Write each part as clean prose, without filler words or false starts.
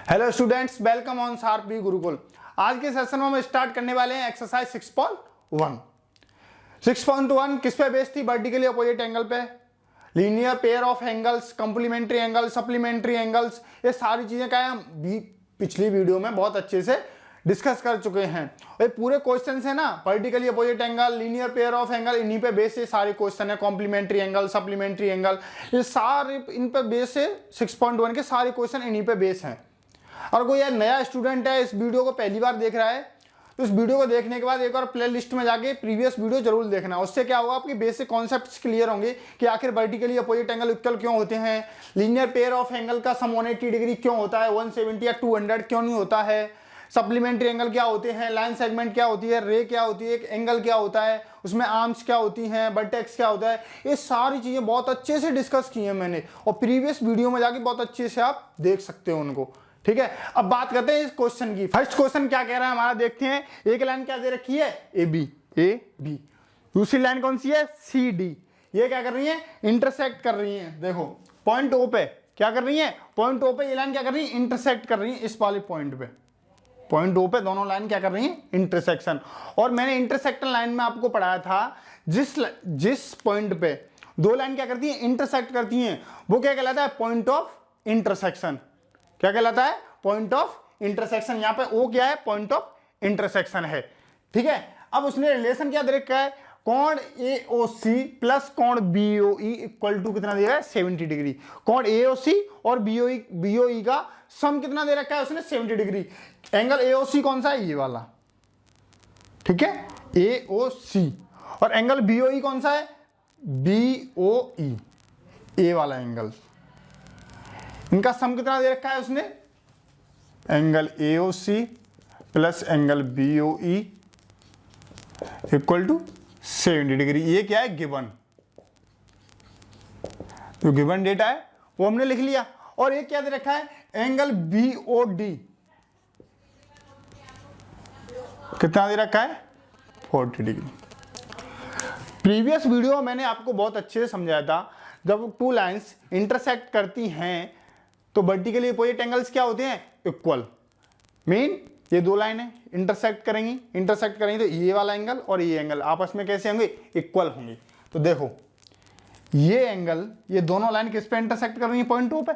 Hello students, welcome on sharp B Gurukul. आज के session में हम स्टार्ट करने वाले हैं एक्सरसाइज 6.1। 6.1 किस पे बेस्ड थी? वर्टिकली अपोजिट एंगल पे, linear pair of angles, complementary angles, supplementary angles, ये सारी चीजें क्या है हम पिछली वीडियो में बहुत अच्छे से डिस्कस कर चुके हैं। ये पूरे क्वेश्चन है ना, vertically opposite angle, linear pair of angle, इन्हीं पे बेस ये सारे क्वेश्चन है। कॉम्प्लीमेंट्री एंगल, सप्लीमेंट्री एंगल, ये सारे इन पे बेस है। 6.1 के सारे क्वेश्चन इन्हीं पे बेस हैं। और कोई यार नया स्टूडेंट है, इस वीडियो को पहली बार देख रहा है, तो इस वीडियो को देखने के बाद एक और प्ले लिस्ट में जाके प्रीवियस वीडियो जरूर देखना। उससे क्या होगा, आपकी बेसिक कॉन्सेप्ट्स क्लियर होंगे कि आखिर वर्टिकली अपोजिट एंगल इक्वल क्यों होते हैं, लीनियर पेयर ऑफ एंगल का सम 180 डिग्री क्यों होता है, 170 या 200 क्यों नहीं होता है, सप्लीमेंट्री एंगल क्या होते हैं, लाइन सेगमेंट क्या होती है, रे क्या होती है, एक एंगल क्या होता है, उसमें आर्म्स क्या होती हैं, वर्टेक्स क्या होता है, ये सारी चीजें बहुत अच्छे से डिस्कस की हैं मैंने, और प्रीवियस वीडियो में जाके बहुत अच्छे से आप देख सकते हो उनको। ठीक है, अब बात करते हैं इस क्वेश्चन की। फर्स्ट क्वेश्चन क्या कह रहा है हमारा, देखते हैं। एक लाइन क्या दे रखी है, ए बी। दूसरी लाइन कौन सी है, सी डी। ये क्या कर रही है, इंटरसेक्ट कर रही है। देखो पॉइंट ओ पे क्या कर रही है, पॉइंट ओ पे ये लाइन क्या कर रही है, इंटरसेक्ट कर रही है इस वाले पॉइंट पे। पॉइंट ओ पे दोनों लाइन क्या कर रही है, इंटरसेक्शन। और मैंने इंटरसेक्शन लाइन में आपको पढ़ाया था, जिस पॉइंट पे दो लाइन क्या करती है, इंटरसेक्ट करती हैं, वो क्या कहलाता है, पॉइंट ऑफ इंटरसेक्शन। क्या कहलाता है, पॉइंट ऑफ इंटरसेक्शन। यहां पे ओ क्या है, पॉइंट ऑफ इंटरसेक्शन है। ठीक है, अब उसने रिलेशन क्या दे रखा है, कोण AOC प्लस कोण BOE इक्वल टू कितना दिया है, 70 डिग्री। कोण AOC और BOE का सम कितना दे रखा है उसने, 70 डिग्री। एंगल AOC कौन सा है, ये वाला। ठीक है, AOC। और एंगल BOE कौन सा है, BOE, ए वाला एंगल। इनका सम कितना दे रखा है उसने, angle AOC plus angle BOE equal to 70 degree. ये क्या है, गिवन। जो गिवन डेटा है वो हमने लिख लिया। और ये क्या दे रखा है, एंगल BOD कितना दे रखा है, 40 डिग्री। प्रीवियस वीडियो मैंने आपको बहुत अच्छे से समझाया था, जब टू लाइंस इंटरसेक्ट करती हैं तो वर्टिकली अपोजिट एंगल्स क्या होते हैं, इक्वल। मीन ये दो लाइनें इंटरसेक्ट करेंगी तो ये वाला एंगल और ये एंगल आपस में कैसे होंगे, इक्वल होंगे। तो देखो ये एंगल, ये दोनों लाइन किस पे इंटरसेक्ट कर रही है, पॉइंट ओ पे।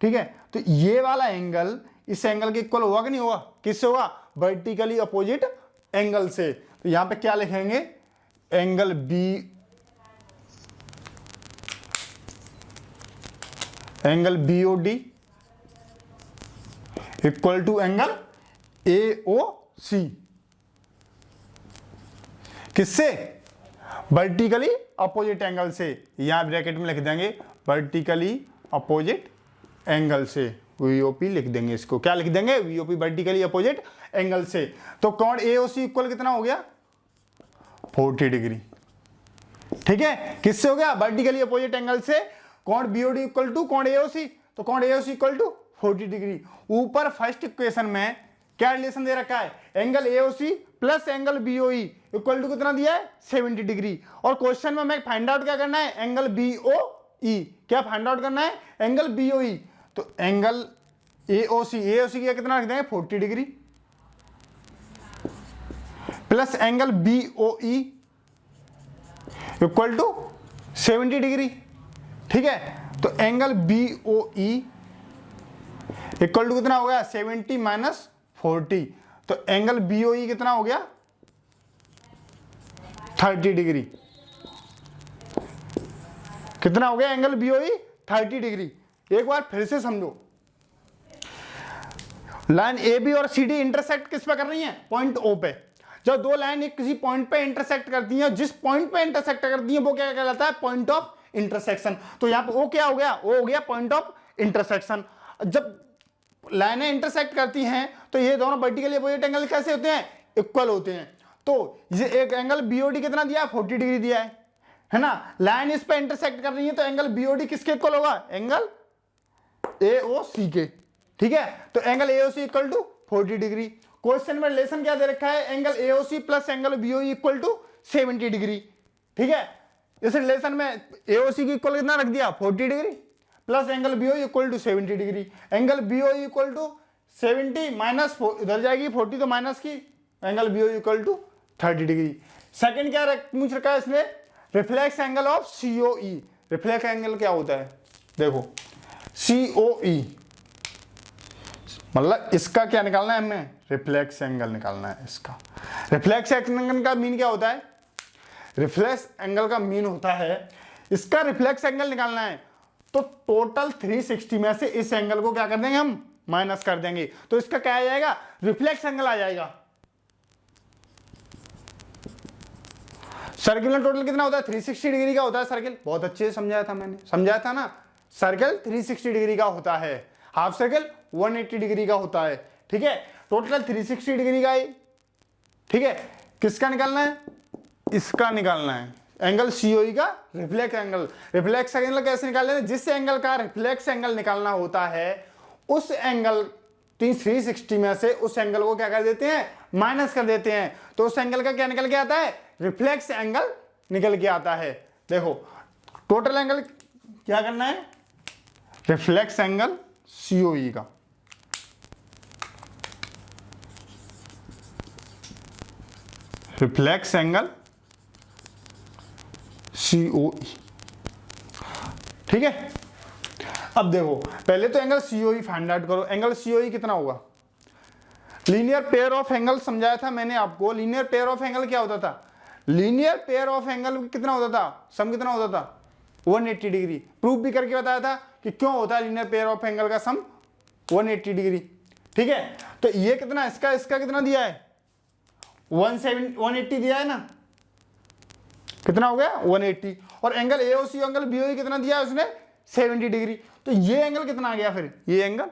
ठीक है, तो ये वाला एंगल इस एंगल के इक्वल होगा कि नहीं होगा, किससे होगा, वर्टिकली अपोजिट एंगल से। तो यहां पे क्या लिखेंगे, angle BOD equal to angle AOC। किससे, वर्टिकली अपोजिट एंगल से। यहां ब्रैकेट में लिख देंगे वर्टिकली अपोजिट एंगल से, VOP लिख देंगे इसको। क्या लिख देंगे, VOP, वर्टिकली अपोजिट एंगल से। तो कोण AOC इक्वल कितना हो गया, 40 डिग्री। ठीक है, किससे हो गया, वर्टिकली अपोजिट एंगल से। कोण BOD इक्वल टू कोण AOC, तो कोण AOC इक्वल टू 40 डिग्री। ऊपर फर्स्ट इक्वेशन में क्या रिलेशन दे रखा है, angle AOC plus angle BOE equal to कितना दिया है, 70 डिग्री। और क्वेश्चन में हमें फाइंड आउट क्या करना है, एंगल BOE। क्या फाइंड आउट करना है, एंगल BOE। तो एंगल AOC का कितना रख देंगे, 40 degree plus angle BOE equal to 70 degree. ठीक है, तो एंगल BOE इक्वल टू कितना हो गया, 70 माइनस 40। तो एंगल BOE कितना हो गया, 30 डिग्री। कितना हो गया एंगल BOE, 30 डिग्री। एक बार फिर से समझो, लाइन AB और CD इंटरसेक्ट किस पे कर रही हैं, पॉइंट O पे। जब दो लाइन किसी पॉइंट पे इंटरसेक्ट करती हैं, जिस पॉइंट पे इंटरसेक्ट करती हैं वो क्या कहलाता है, पॉइंट ऑफ इंटरसेक्शन। तो यहां पे O क्या हो गया, O हो गया पॉइंट ऑफ इंटरसेक्शन। जब लाइनें इंटरसेक्ट करती हैं तो ये दोनों वर्टिकली अपोजिट एंगल कैसे होते हैं, इक्वल होते हैं। तो ये एक एंगल BOD कितना दिया है, 40 डिग्री दिया है ना। लाइन इस पे इंटरसेक्ट कर रही है तो एंगल BOD किसके इक्वल होगा, एंगल AOC के। ठीक है, तो angle AOC equal to 40 degree. Question में रिलेशन क्या दे रखा है, angle AOC plus angle BOE equal to 70 degree. ठीक है, इस रिलेशन में AOC की इक्वल कितना रख दिया, 40 degree plus angle BOE equal to 70 degree. Angle BOE equal to 70 minus इधर जाएगी 40 तो माइनस की, angle B O equal to 30 degree. Second क्या पूछ रखा है इसने, reflex angle of COE. Reflex angle क्या होता है, देखो सीओई मतलब इसका क्या निकालना है हमें, रिफ्लेक्स एंगल निकालना है इसका। रिफ्लेक्स एंगल का मीन क्या होता है, रिफ्लेक्स एंगल का मीन होता है इसका रिफ्लेक्स एंगल निकालना है तो टोटल 360 में से इस एंगल को क्या कर देंगे हम, माइनस कर देंगे, तो इसका क्या आ जाएगा, रिफ्लेक्स एंगल आ जाएगा। सर्किल में टोटल कितना होता है, 360 डिग्री का होता है सर्किल, बहुत अच्छे से समझाया था मैंने, समझाया था ना, सर्किल 360 डिग्री का होता है, हाफ सर्किल 180 डिग्री का होता है, ठीक है, टोटल 360 डिग्री का है, ठीक है। किसका निकालना है, इसका निकालना है, एंगल सीओई का रिफ्लेक्स एंगल। रिफ्लेक्स एंगल कैसे निकालते हैं, जिस एंगल का रिफ्लेक्स एंगल निकालना होता है उस एंगल 360 में से उस एंगल को क्या कर देते हैं, माइनस कर देते हैं, तो उस एंगल का क्या निकल के आता है, रिफ्लेक्स एंगल निकल के आता है। देखो टोटल एंगल क्या करना है, रिफ्लेक्स एंगल सीओई का, रिफ्लेक्स एंगल सीओई, ठीक है। अब देखो पहले तो एंगल सीओई फाइंड आउट करो, एंगल सीओई कितना होगा, लीनियर पेयर ऑफ एंगल समझाया था मैंने आपको, लीनियर पेयर ऑफ एंगल क्या होता था, लीनियर पेयर ऑफ एंगल कितना होता था, सम कितना होता था 180 डिग्री। प्रूफ भी करके बताया था कि क्यों होता है लीनियर पेयर ऑफ एंगल का सम 180 डिग्री, ठीक है। तो ये कितना, इसका कितना दिया है, 180 दिया है ना, कितना हो गया 180, और एंगल एओसी एंगल बीओई कितना दिया है उसने 70 डिग्री, तो ये एंगल कितना आ गया फिर, ये एंगल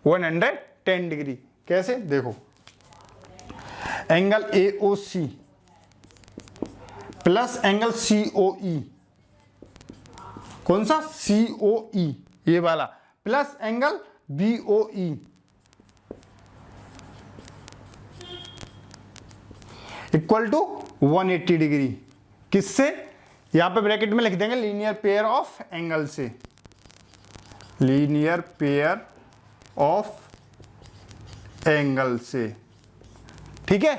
110 डिग्री। कैसे, देखो angle AOC plus angle COE, कौन सा सीओई ये वाला, plus angle BOE equal to 180 degree. किससे, यहां पे ब्रैकेट में लिख देंगे लीनियर पेयर ऑफ एंगल से, लीनियर पेयर ऑफ एंगल से, ठीक है।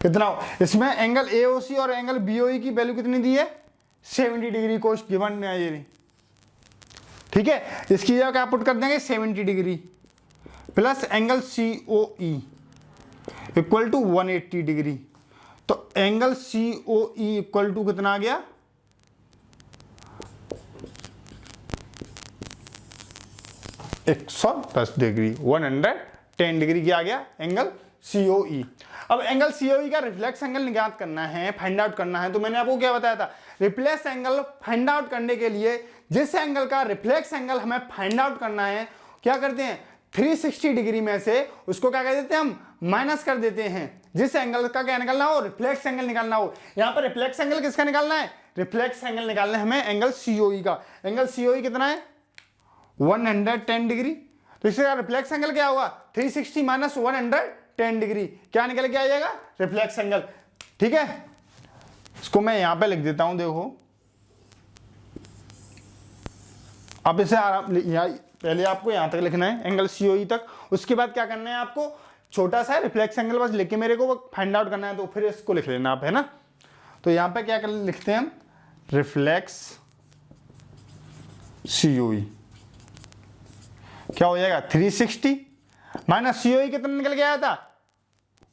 कितना, इसमें एंगल एओसी और एंगल बीओई की वैल्यू कितनी दी है, 70 डिग्री को गिवन है ये, ठीक है। इसकी जगह क्या पुट कर देंगे 70 degree plus angle COE equal to 180 degree, तो एंगल सीओई इक्वल टू कितना आ गया, $110 डिग्री, 110 डिग्री क्या आ गया एंगल सीओई। अब एंगल सीओई का रिफ्लेक्स एंगल निकात करना है, फाइंड आउट करना है, तो मैंने आपको क्या बताया था, रिफ्लेक्स एंगल फाइंड आउट करने के लिए जिस एंगल का रिफ्लेक्स एंगल हमें फाइंड आउट करना है, क्या करते हैं 360 डिग्री में से उसको क्या कर देते हैं हम, माइनस कर देते हैं। जिस एंगल का क्या निकालना हो, रिफ्लेक्स एंगल निकालना हो, यहां पर रिफ्लेक्स एंगल किसका निकालना है, रिफ्लेक्स एंगल निकालना है हमें एंगल सीओई का। एंगल सीओई कितना है 110 डिग्री, तो इसका रिफ्लेक्स एंगल क्या होगा 360 माइनस 110 डिग्री, क्या निकल के आ जाएगा रिफ्लेक्स एंगल, ठीक है। इसको मैं यहां पे लिख देता हूं, देखो अब इसे पहले आपको यहां तक लिखना है एंगल सीओई तक, उसके बाद क्या करना है आपको, छोटा सा रिफ्लेक्स एंगल बस लेके मेरे को फाइंड आउट करना है, तो फिर इसको लिख लेना आप, है ना। तो यहां पे क्या लिखते हैं हम, रिफ्लेक्स सीओई क्या हो जाएगा 360 माइनस सीओई कितना निकल के आया था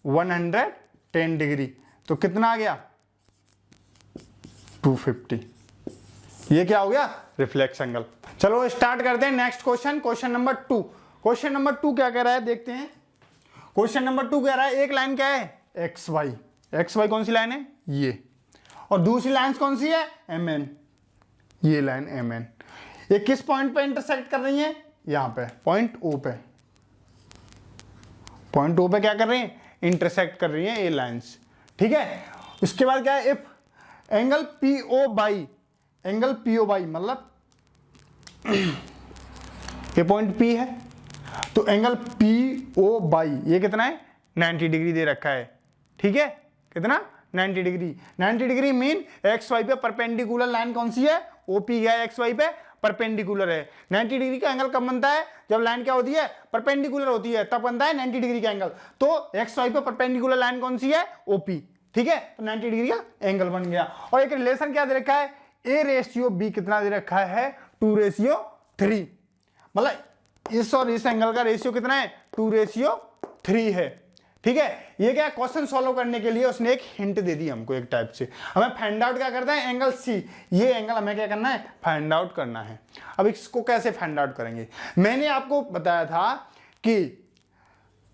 110 डिग्री, तो कितना आ गया 250, ये क्या हो गया रिफ्लेक्स एंगल। चलो स्टार्ट करते हैं next question, question number 2। Question number 2 क्या कह रहा है देखते हैं। क्वेश्चन नंबर 2 कह रहा है एक लाइन क्या है एक्स वाई, एक्स वाई कौन सी लाइन है ये, और दूसरी लाइन कौन सी है एम एन, ये लाइन एम एन, ये किस पॉइंट पे इंटरसेक्ट कर रही है, यहां पे पॉइंट ओ पे, पॉइंट ओ पे क्या कर रही है इंटरसेक्ट कर रही है ये लाइंस, ठीक है। इसके बाद क्या है, if angle P O Y, angle P O Y मतलब ये पॉइंट पी है, तो एंगल पी ओ बाई ये कितना है 90 डिग्री दे रखा है, ठीक है, कितना 90 degree. 90 degree mean X Y पे परपेंडिकुलर लाइन कौन सी है, ओपी है एक्स वाई पे परपेंडिकुलर है। 90 डिग्री का एंगल कब बनता है? जब लाइन क्या होती है? परपेंडिकुलर होती है, तब बनता है 90 डिग्री का एंगल। तो एक्स वाई पे परपेंडिकुलर लाइन कौन सी है? ओपी। ठीक है, तो 90 डिग्री का एंगल बन गया। और एक रिलेशन क्या दे रखा है? ए रेशियो बी कितना दे रखा है? 2:3। मतलब इस और इस एंगल का रेशियो कितना है? 2:3 है। ठीक है, ये क्या क्वेश्चन सॉल्व करने के लिए उसने एक हिंट दे दी हमको एक टाइप से। हमें फाइंड आउट क्या करना है? Angle C. ये एंगल हमें क्या करना है? फाइंड आउट करना है। अब इसको कैसे फाइंड आउट करेंगे? मैंने आपको बताया था कि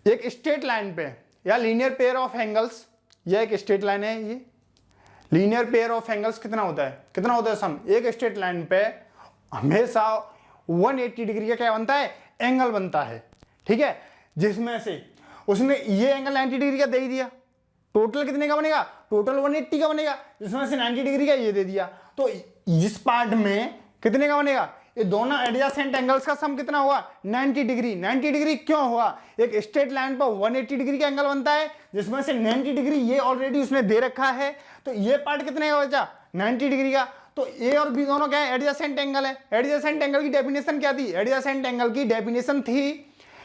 एक स्ट्रेट लाइन पे या लीनियर पेयर ऑफ एंगल्स, यह एक स्ट्रेट लाइन है, ये लीनियर पेयर ऑफ एंगल्स कितना होता है? कितना होता है सम? एक स्ट्रेट लाइन पे हमेशा 180 डिग्री का क्या बनता है? एंगल बनता है। ठीक है, जिसमें से उसने ये एंगल 90 डिग्री का दे ही दिया, टोटल कितने का बनेगा? टोटल 180 का बनेगा, जिसमें से 90 डिग्री का ये दे दिया। तो इस पार्ट में कितने का बनेगा? ये दोनों एडजेसेंट एंगल्स का सम कितना हुआ? 90 डिग्री। 90 डिग्री क्यों हुआ? एक स्ट्रेट लाइन पर 180 डिग्री का एंगल बनता है, जिसमें से 90 डिग्री ये ऑलरेडी उसने दे रखा है। तो ये पार्ट कितने का बचा? 90 डिग्री का। तो ए और बी दोनों क्या है? एडजेसेंट एंगल है। एडजेसेंट एंगल की डेफिनेशन क्या थी? एडजेसेंट एंगल की डेफिनेशन थी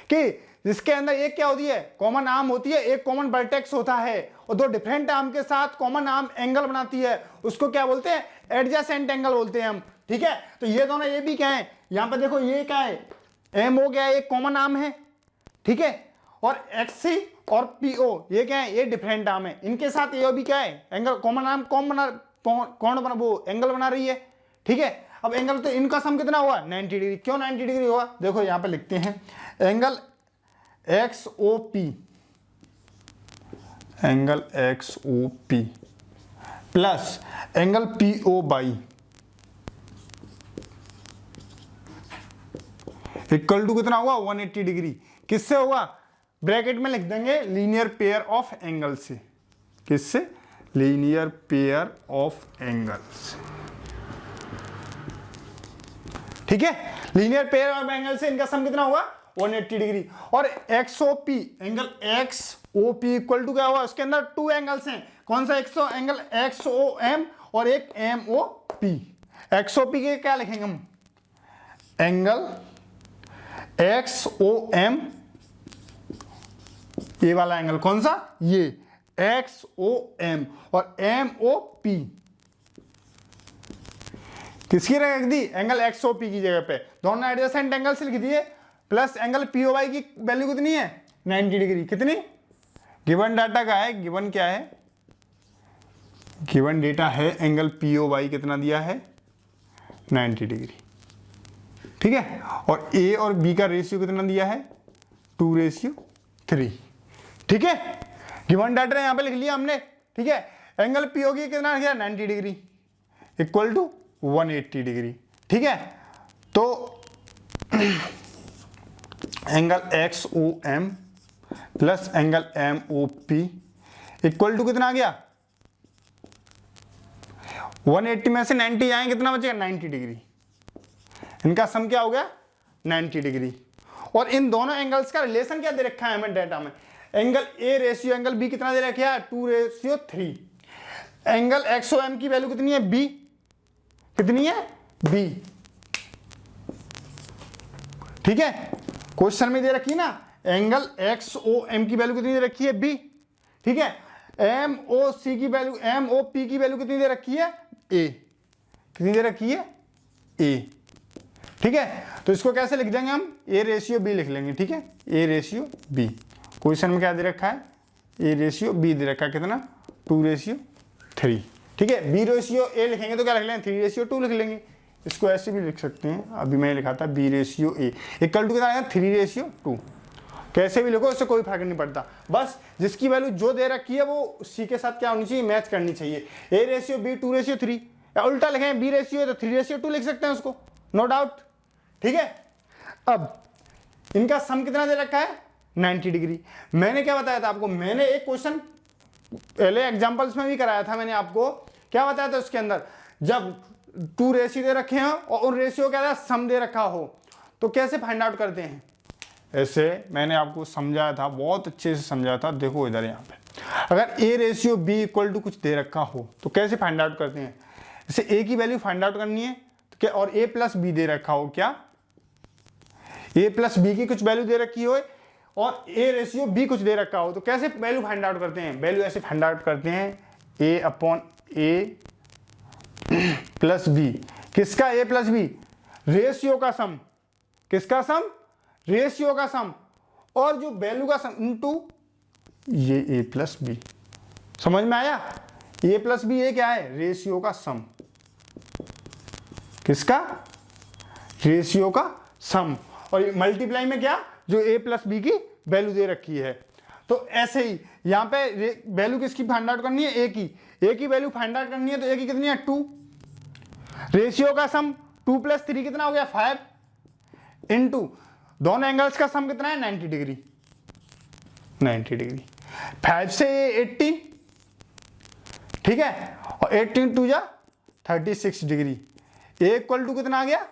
कि जिसके अंदर एक क्या होती है? कॉमन आर्म होती है, एक कॉमन वर्टेक्स होता है, और दो डिफरेंट आर्म के साथ कॉमन आर्म एंगल बनाती है, उसको क्या बोलते हैं? एडजेसेंट एंगल बोलते हैं हम। ठीक है, तो ये दोनों, ये भी क्या है? यहां पर देखो, ये क्या है? एम ओ क्या है? एक कॉमन आर्म है। ठीक है, और एक्सी और पी ओ ये क्या है? ये डिफरेंट आर्म है। इनके साथ ये भी क्या है? एंगल कॉमन आर्म कौन बना वो एंगल बना रही है। ठीक है, अब एंगल तो इनका सम कितना हुआ? 90 डिग्री। क्यों 90 डिग्री हुआ? देखो यहां पे लिखते हैं angle X O P, angle X O P plus angle P O Y equal to कितना हुआ? 180 डिग्री। किससे होगा? ब्रैकेट में लिख देंगे लीनियर पेयर ऑफ एंगल से। किससे? Linear pair of angles. ठीक है, लीनियर पेयर ऑफ एंगल से इनका सम कितना हुआ? 180 डिग्री। और XOP, angle XOP equal to क्या हुआ? उसके अंदर 2 एंगल्स हैं। कौन सा? एंगल XOM और एक MOP। XOP के क्या लिखेंगे हम? एंगल XOM, ये वाला एंगल कौन सा? ये XOM। और MOP किसकी रख दी? एंगल XOP की जगह पे। दोनों एडजेसेंट एंगल से लिख दिए, प्लस एंगल POY की वैल्यू कितनी है? 90 डिग्री। कितनी? गिवन डाटा का है, गिवन क्या है? गिवन डेटा है एंगल POY कितना दिया है? 90 डिग्री। ठीक है, और A और B का रेशियो कितना दिया है? 2:3। ठीक है, गिवन डाटा यहां पे लिख लिया हमने। ठीक है, एंगल POY कितना किया? 90 डिग्री इक्वल टू 180 डिग्री। ठीक है, तो angle XOM plus angle MOP equal to कितना आ गया? 180 में से 90 आए, कितना बचेगा? 90 डिग्री। इनका सम क्या हो गया? 90 डिग्री। और इन दोनों एंगल्स का रिलेशन क्या दे रखा है हमें डेटा में? Angle A ratio angle B कितना दे रखा है? 2:3। एंगल XOM की वैल्यू कितनी है? B कितनी है? B। ठीक है, क्वेश्चन में दे रखी है ना, एंगल XOM की वैल्यू कितनी दे रखी है? B। ठीक है, MOC की वैल्यू, MOP की वैल्यू कितनी दे रखी है? A। कितनी दे रखी है? A। ठीक है, तो इसको कैसे लिख देंगे हम? A रेशियो B लिख लेंगे। ठीक है, A रेशियो B। क्वेश्चन में क्या दे रखा है? A रेशियो B दे रखा है, कितना? 2:3। ठीक है, B रेशियो A लिखेंगे तो क्या लिख लेंगे? 3:2 लिख लेंगे। इसको ऐसे भी लिख सकते हैं, अभी मैंने लिखा था B ratio A equal to कितना आएगा? 3:2। कैसे भी लिखो, इससे कोई फर्क नहीं पड़ता। बस जिसकी वैल्यू जो दे रखी है वो C के साथ क्या होनी चाहिए? मैच करनी चाहिए। A रेशियो B 2:3, या उल्टा लिखें B रेशियो तो 3:2 लिख सकते हैं उसको, नो डाउट। ठीक है, अब इनका सम कितना दे रखा है? 90 डिग्री। मैंने क्या बताया था आपको? मैंने एक क्वेश्चन पहले एग्जाम्पल्स में भी कराया था। मैंने आपको क्या बताया था उसके अंदर? जब 2 रेशियो दे रखे हैं और उन रेशियो क्या था? सम दे रखा हो, तो कैसे फाइंड आउट करते हैं? ऐसे मैंने आपको समझाया था, बहुत अच्छे से समझाया था। देखो इधर यहाँ पे, अगर A ratio B equal to कुछ दे रखा हो तो कैसे फाइंड आउट करते हैं? जैसे A की वैल्यू फाइंड आउट करनी है तो और ए प्लस बी दे रखा हो, क्या ए प्लस बी की कुछ वैल्यू दे रखी हो और ए रेशियो बी कुछ दे रखा हो, तो कैसे वैल्यू फाइंड आउट करते हैं? वैल्यू ऐसे फाइंड आउट करते हैं, ए अपॉन ए प्लस बी। किसका ए प्लस बी? रेशियो का सम। किसका सम? रेशियो का सम, और जो वैल्यू का सम इनटू ये ए प्लस बी। समझ में आया? ए प्लस बी ये क्या है? रेशियो का सम। किसका? रेशियो का सम। और मल्टीप्लाई में क्या? जो ए प्लस बी की वैल्यू दे रखी है। तो ऐसे ही यहां पे वैल्यू किसकी फाइंड आउट करनी है? ए की। ए की वैल्यू फाइंड आउट करनी है, तो ए की कितनी है? 2। रेशियो का सम 2 + 3 कितना हो गया? 5 इंटू दोनों एंगल्स का सम कितना है? 90 डिग्री। 90 डिग्री। 5 से 80, ठीक है, और 18 2 जा 36 डिग्री। ए इक्वल टू कितना आ गया?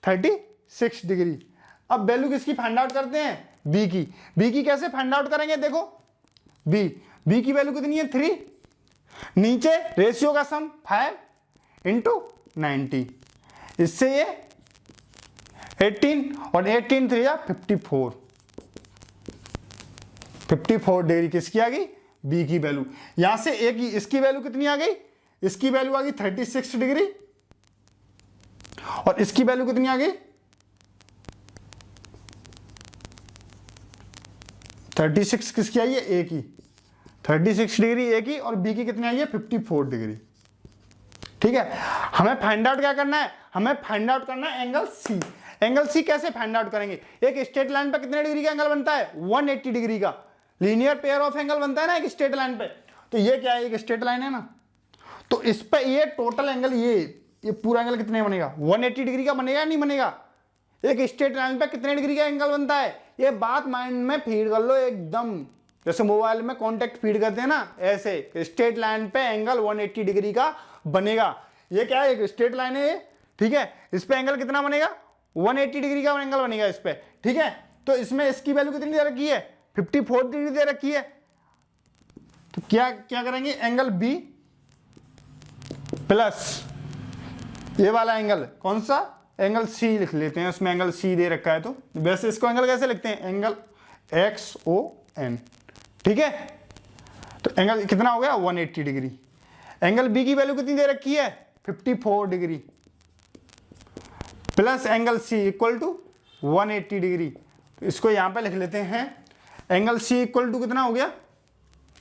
36 डिग्री। अब वैल्यू किसकी फाइंड आउट करते हैं? बी की। बी की कैसे फाइंड आउट करेंगे? देखो बी की वैल्यू कितनी है? 3। नीचे रेशियो का सम 5 इंटू 90, इससे ये 18 और 18 3 या 54। 54 डिग्री किसकी आ गई? बी की वैल्यू। यहां से ए की, इसकी वैल्यू कितनी आ गई? इसकी वैल्यू आ गई 36 डिग्री, और इसकी वैल्यू कितनी आ गई? 36 किसकी आई है? ए की। 36 डिग्री ए की, और बी की कितनी आई है? 54 डिग्री। ठीक है, हमें फाइंड आउट क्या करना है? हमें फाइंड आउट करना है एंगल सी। एंगल सी कैसे फाइंड आउट करेंगे? एक स्ट्रेट लाइन पे कितने डिग्री का एंगल बनता है? 180 डिग्री का लीनियर पेयर ऑफ एंगल बनता है ना एक स्ट्रेट लाइन पे। तो ये क्या है? एक स्ट्रेट लाइन है ना, तो इस पे ये टोटल एंगल, ये पूरा एंगल कितने बनेगा? 180 डिग्री का बनेगा, नहीं बनेगा? एक स्ट्रेट लाइन पे कितने डिग्री का एंगल बनता है? ये बात माइंड में फीड कर लो एकदम, जैसे मोबाइल में कॉन्टेक्ट फीड करते हैं ना, ऐसे स्ट्रेट लाइन पे एंगल 180 डिग्री का बनेगा। ये क्या है? एक स्ट्रेट लाइन है ये, ठीक है, इस पे एंगल कितना बनेगा? 180 डिग्री का एंगल बनेगा इस पे, ठीक है। तो इसमें इसकी वैल्यू कितनी दे रखी है? 54 डिग्री दे रखी है। तो क्या करेंगे? एंगल बी प्लस ये वाला एंगल, कौन सा? एंगल सी लिख लेते हैं, उसमें एंगल सी दे रखा है। तो वैसे इसको एंगल कैसे लिखते हैं? एंगल XON, ठीक है। तो एंगल कितना हो गया? 180 डिग्री। एंगल बी की वैल्यू कितनी दे रखी है? 54 degree plus angle C equal to 180 degree. तो इसको यहां पे लिख लेते हैं, एंगल सी इक्वल टू कितना हो गया?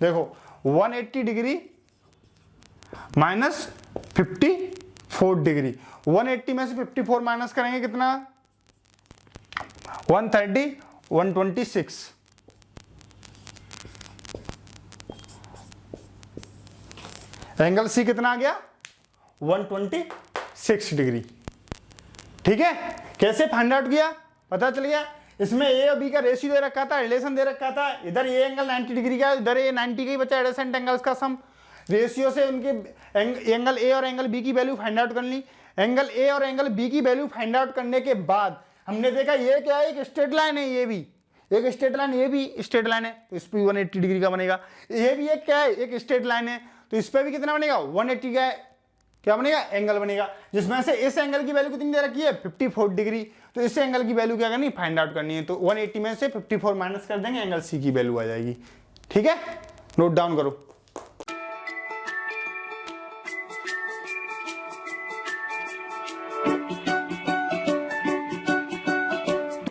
देखो 180 डिग्री माइनस 54 डिग्री। 180 में से 54 माइनस करेंगे कितना? 130, 126। एंगल सी कितना आ गया? 126 डिग्री। ठीक है, कैसे फाइंड आउट किया? पता चल गया। इसमें ए और बी का रेशियो दे रखा था, रिलेशन दे रखा था। इधर ये एंगल 90 डिग्री का, इधर ये 90 का ही बचा, एडजेसेंट एंगल्स का सम। रेशियो से उनके एंगल ए और एंगल बी की वैल्यू फाइंड आउट कर ली। एंगल ए और एंगल बी की वैल्यू फाइंड आउट करने के बाद हमने देखा ये क्या है? एक स्ट्रेट लाइन है, ये भी एक स्ट्रेट लाइन, ये भी स्ट्रेट लाइन है, तो इस पर 180 डिग्री का बनेगा। ये भी एक क्या है? एक स्ट्रेट लाइन है, तो इस पर भी कितना बनेगा? 180 का क्या बनेगा? एंगल बनेगा, जिसमें से इस एंगल की वैल्यू कितनी दे रखी है? 54 डिग्री। तो इस एंगल की वैल्यू क्या करनी? फाइंड आउट करनी है। तो 180 में से 54 माइनस कर देंगे, एंगल सी की वैल्यू आ जाएगी। ठीक है, नोट डाउन करो।